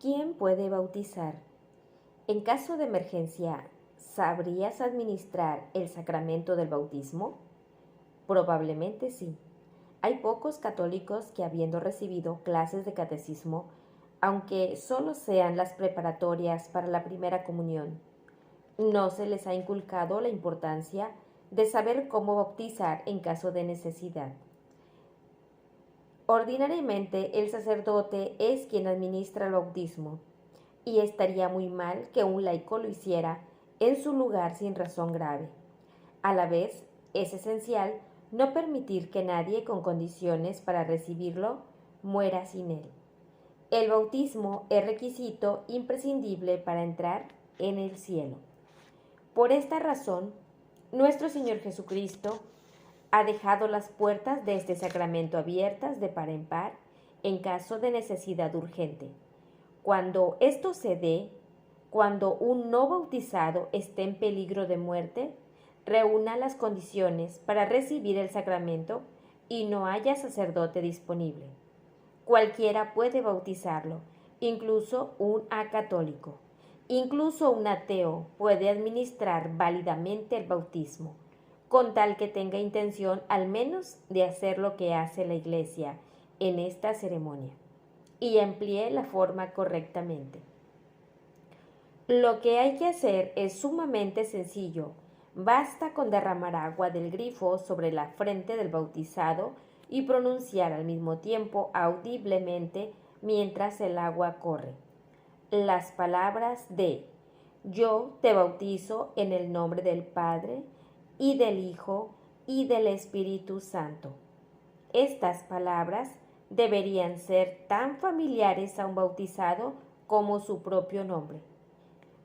¿Quién puede bautizar? En caso de emergencia, ¿sabrías administrar el sacramento del bautismo? Probablemente sí. Hay pocos católicos que, habiendo recibido clases de catecismo, aunque solo sean las preparatorias para la primera comunión, no se les ha inculcado la importancia de saber cómo bautizar en caso de necesidad. Ordinariamente, el sacerdote es quien administra el bautismo, y estaría muy mal que un laico lo hiciera en su lugar sin razón grave. A la vez, es esencial no permitir que nadie con condiciones para recibirlo muera sin él. El bautismo es requisito imprescindible para entrar en el cielo. Por esta razón, nuestro Señor Jesucristo ha dejado las puertas de este sacramento abiertas de par en par en caso de necesidad urgente. Cuando esto se dé, cuando un no bautizado esté en peligro de muerte, reúna las condiciones para recibir el sacramento y no haya sacerdote disponible. Cualquiera puede bautizarlo, incluso un acatólico. Incluso un ateo puede administrar válidamente el bautismo, con tal que tenga intención al menos de hacer lo que hace la Iglesia en esta ceremonia y emplee la forma correctamente. Lo que hay que hacer es sumamente sencillo. Basta con derramar agua del grifo sobre la frente del bautizado y pronunciar al mismo tiempo audiblemente mientras el agua corre las palabras de yo te bautizo en el nombre del Padre y del Hijo y del Espíritu Santo. Estas palabras deberían ser tan familiares a un bautizado como su propio nombre.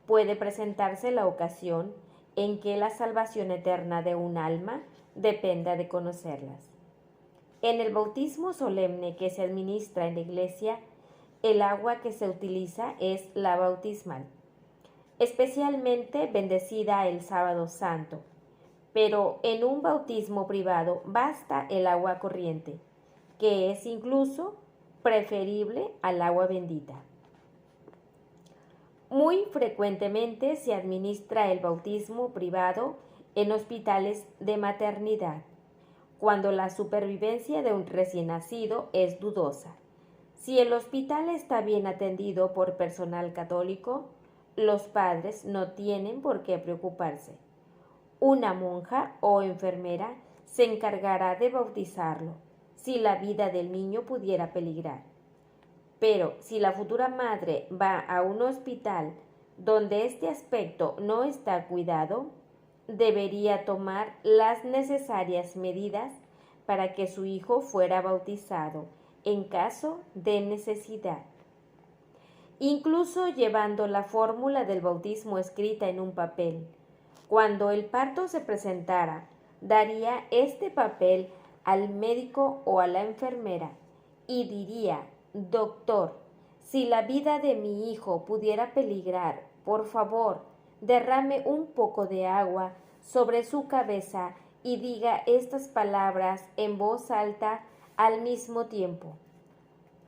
Puede presentarse la ocasión en que la salvación eterna de un alma dependa de conocerlas. En el bautismo solemne que se administra en la Iglesia, el agua que se utiliza es la bautismal, especialmente bendecida el Sábado Santo, pero en un bautismo privado basta el agua corriente, que es incluso preferible al agua bendita. Muy frecuentemente se administra el bautismo privado en hospitales de maternidad, cuando la supervivencia de un recién nacido es dudosa. Si el hospital está bien atendido por personal católico, los padres no tienen por qué preocuparse. Una monja o enfermera se encargará de bautizarlo, si la vida del niño pudiera peligrar. Pero si la futura madre va a un hospital donde este aspecto no está cuidado, debería tomar las necesarias medidas para que su hijo fuera bautizado en caso de necesidad. Incluso llevando la fórmula del bautismo escrita en un papel, cuando el parto se presentara, daría este papel al médico o a la enfermera y diría: doctor, si la vida de mi hijo pudiera peligrar, por favor, derrame un poco de agua sobre su cabeza y diga estas palabras en voz alta al mismo tiempo,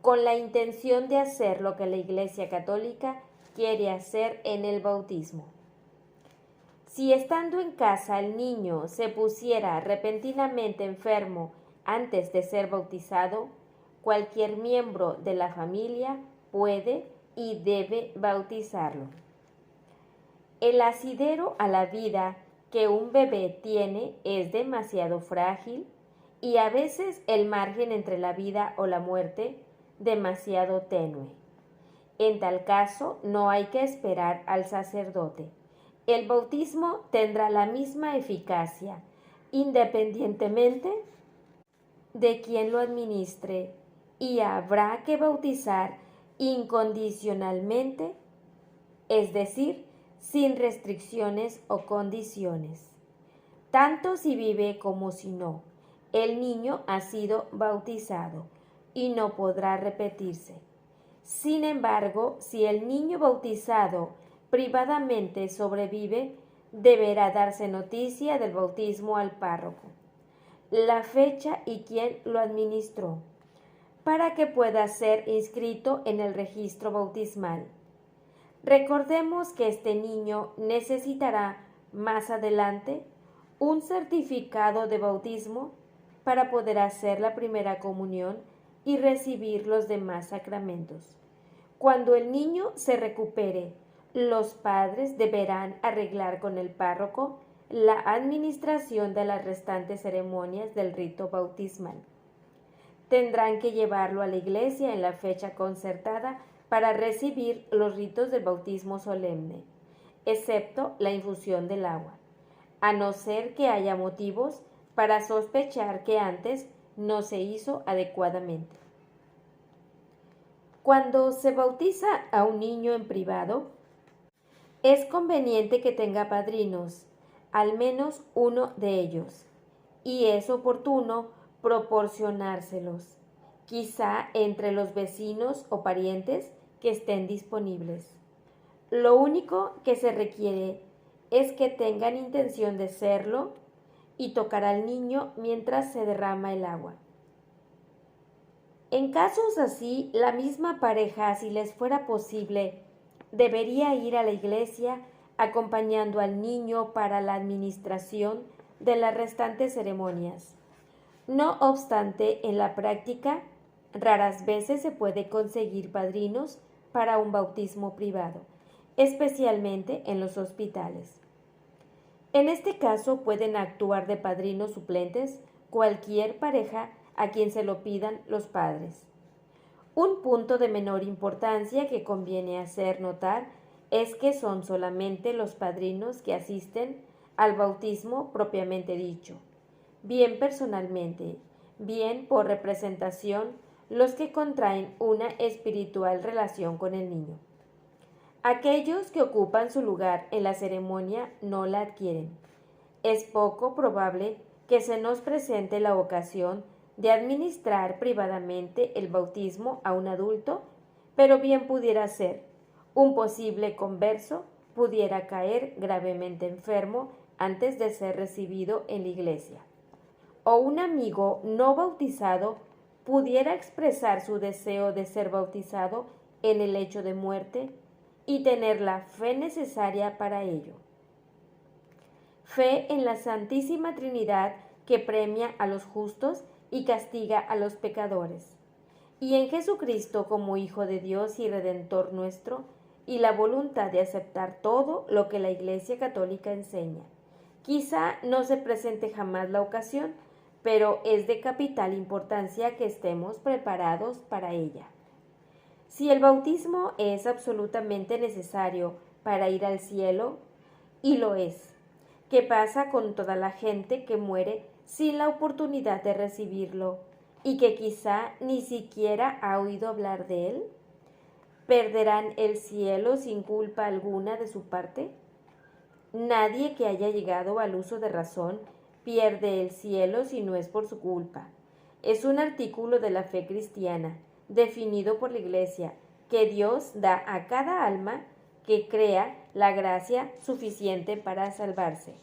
con la intención de hacer lo que la Iglesia Católica quiere hacer en el bautismo. Si estando en casa el niño se pusiera repentinamente enfermo antes de ser bautizado, cualquier miembro de la familia puede y debe bautizarlo. El asidero a la vida que un bebé tiene es demasiado frágil y a veces el margen entre la vida o la muerte demasiado tenue. En tal caso, no hay que esperar al sacerdote. El bautismo tendrá la misma eficacia, independientemente de quien lo administre, y habrá que bautizar incondicionalmente, es decir, sin restricciones o condiciones. Tanto si vive como si no, el niño ha sido bautizado y no podrá repetirse. Sin embargo, si el niño bautizado privadamente sobrevive, deberá darse noticia del bautismo al párroco, la fecha y quién lo administró, para que pueda ser inscrito en el registro bautismal. Recordemos que este niño necesitará más adelante un certificado de bautismo para poder hacer la primera comunión y recibir los demás sacramentos. Cuando el niño se recupere, los padres deberán arreglar con el párroco la administración de las restantes ceremonias del rito bautismal. Tendrán que llevarlo a la iglesia en la fecha concertada para recibir los ritos del bautismo solemne, excepto la infusión del agua, a no ser que haya motivos para sospechar que antes no se hizo adecuadamente. Cuando se bautiza a un niño en privado, es conveniente que tenga padrinos, al menos uno de ellos, y es oportuno proporcionárselos, quizá entre los vecinos o parientes que estén disponibles. Lo único que se requiere es que tengan intención de serlo y tocar al niño mientras se derrama el agua. En casos así, la misma pareja, si les fuera posible, debería ir a la iglesia acompañando al niño para la administración de las restantes ceremonias. No obstante, en la práctica, raras veces se puede conseguir padrinos para un bautismo privado, especialmente en los hospitales. En este caso pueden actuar de padrinos suplentes cualquier pareja a quien se lo pidan los padres. Un punto de menor importancia que conviene hacer notar es que son solamente los padrinos que asisten al bautismo propiamente dicho, bien personalmente, bien por representación, los que contraen una espiritual relación con el niño. Aquellos que ocupan su lugar en la ceremonia no la adquieren. Es poco probable que se nos presente la ocasión de administrar privadamente el bautismo a un adulto, pero bien pudiera ser. Un posible converso pudiera caer gravemente enfermo antes de ser recibido en la iglesia. O un amigo no bautizado pudiera expresar su deseo de ser bautizado en el lecho de muerte y tener la fe necesaria para ello. Fe en la Santísima Trinidad que premia a los justos y castiga a los pecadores, y en Jesucristo como Hijo de Dios y Redentor nuestro, y la voluntad de aceptar todo lo que la Iglesia Católica enseña. Quizá no se presente jamás la ocasión, pero es de capital importancia que estemos preparados para ella. Si el bautismo es absolutamente necesario para ir al cielo, y lo es, ¿qué pasa con toda la gente que muere sin la oportunidad de recibirlo y que quizá ni siquiera ha oído hablar de él? ¿Perderán el cielo sin culpa alguna de su parte? Nadie que haya llegado al uso de razón pierde el cielo si no es por su culpa. Es un artículo de la fe cristiana, definido por la Iglesia, que Dios da a cada alma que crea la gracia suficiente para salvarse.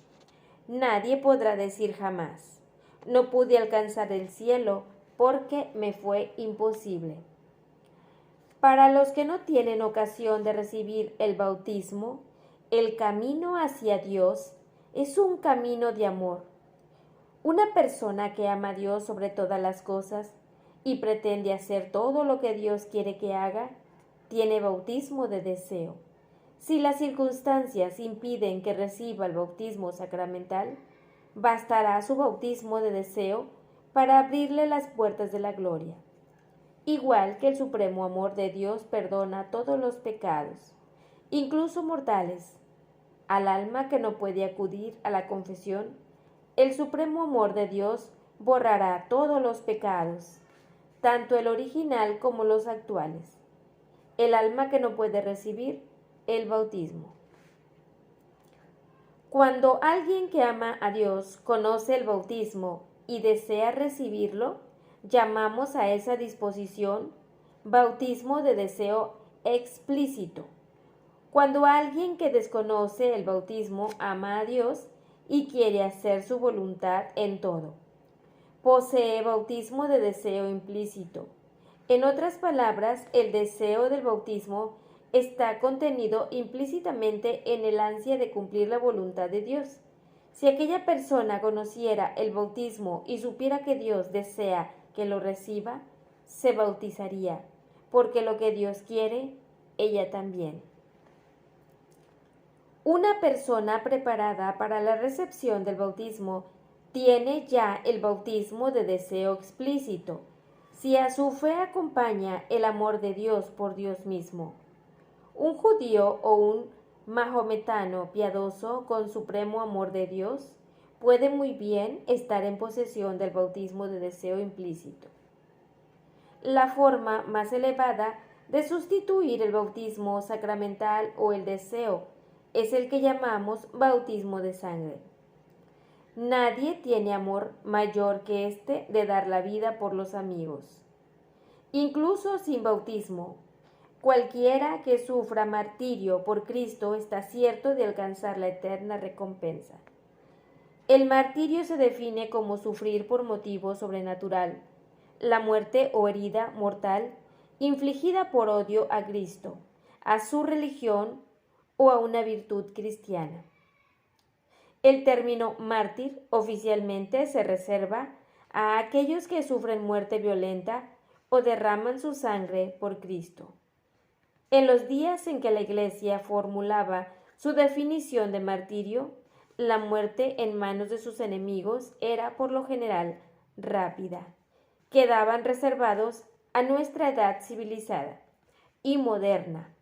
Nadie podrá decir jamás, no pude alcanzar el cielo porque me fue imposible. Para los que no tienen ocasión de recibir el bautismo, el camino hacia Dios es un camino de amor. Una persona que ama a Dios sobre todas las cosas y pretende hacer todo lo que Dios quiere que haga, tiene bautismo de deseo. Si las circunstancias impiden que reciba el bautismo sacramental, bastará su bautismo de deseo para abrirle las puertas de la gloria. Igual que el supremo amor de Dios perdona todos los pecados, incluso mortales, al alma que no puede acudir a la confesión, el supremo amor de Dios borrará todos los pecados, tanto el original como los actuales. El alma que no puede recibir el bautismo. Cuando alguien que ama a Dios conoce el bautismo y desea recibirlo, llamamos a esa disposición bautismo de deseo explícito. Cuando alguien que desconoce el bautismo ama a Dios y quiere hacer su voluntad en todo, posee bautismo de deseo implícito. En otras palabras, el deseo del bautismo está contenido implícitamente en el ansia de cumplir la voluntad de Dios. Si aquella persona conociera el bautismo y supiera que Dios desea que lo reciba, se bautizaría, porque lo que Dios quiere, ella también. Una persona preparada para la recepción del bautismo tiene ya el bautismo de deseo explícito, si a su fe acompaña el amor de Dios por Dios mismo. Un judío o un mahometano piadoso con supremo amor de Dios puede muy bien estar en posesión del bautismo de deseo implícito. La forma más elevada de sustituir el bautismo sacramental o el deseo es el que llamamos bautismo de sangre. Nadie tiene amor mayor que este de dar la vida por los amigos. Incluso sin bautismo, cualquiera que sufra martirio por Cristo está cierto de alcanzar la eterna recompensa. El martirio se define como sufrir por motivo sobrenatural, la muerte o herida mortal infligida por odio a Cristo, a su religión o a una virtud cristiana. El término mártir oficialmente se reserva a aquellos que sufren muerte violenta o derraman su sangre por Cristo. En los días en que la Iglesia formulaba su definición de martirio, la muerte en manos de sus enemigos era por lo general rápida. Quedaban reservados a nuestra edad civilizada y moderna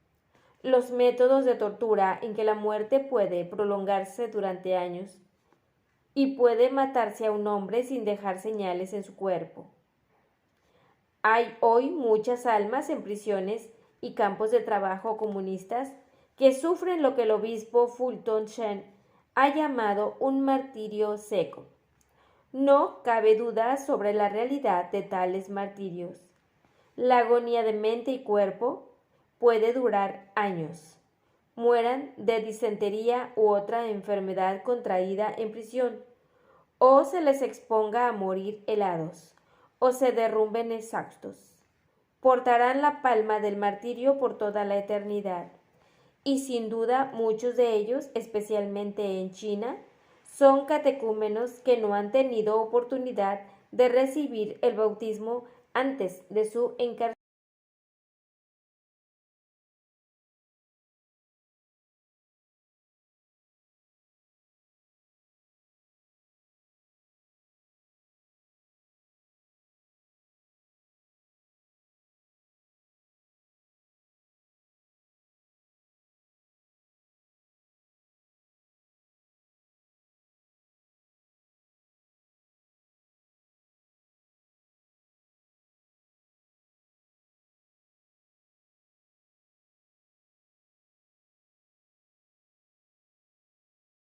los métodos de tortura en que la muerte puede prolongarse durante años y puede matarse a un hombre sin dejar señales en su cuerpo. Hay hoy muchas almas en prisiones y campos de trabajo comunistas que sufren lo que el obispo Fulton Sheen ha llamado un martirio seco. No cabe duda sobre la realidad de tales martirios. La agonía de mente y cuerpo puede durar años. Mueran de disentería u otra enfermedad contraída en prisión, o se les exponga a morir helados, o se derrumben exhaustos. Portarán la palma del martirio por toda la eternidad, y sin duda muchos de ellos, especialmente en China, son catecúmenos que no han tenido oportunidad de recibir el bautismo antes de su encarcelación.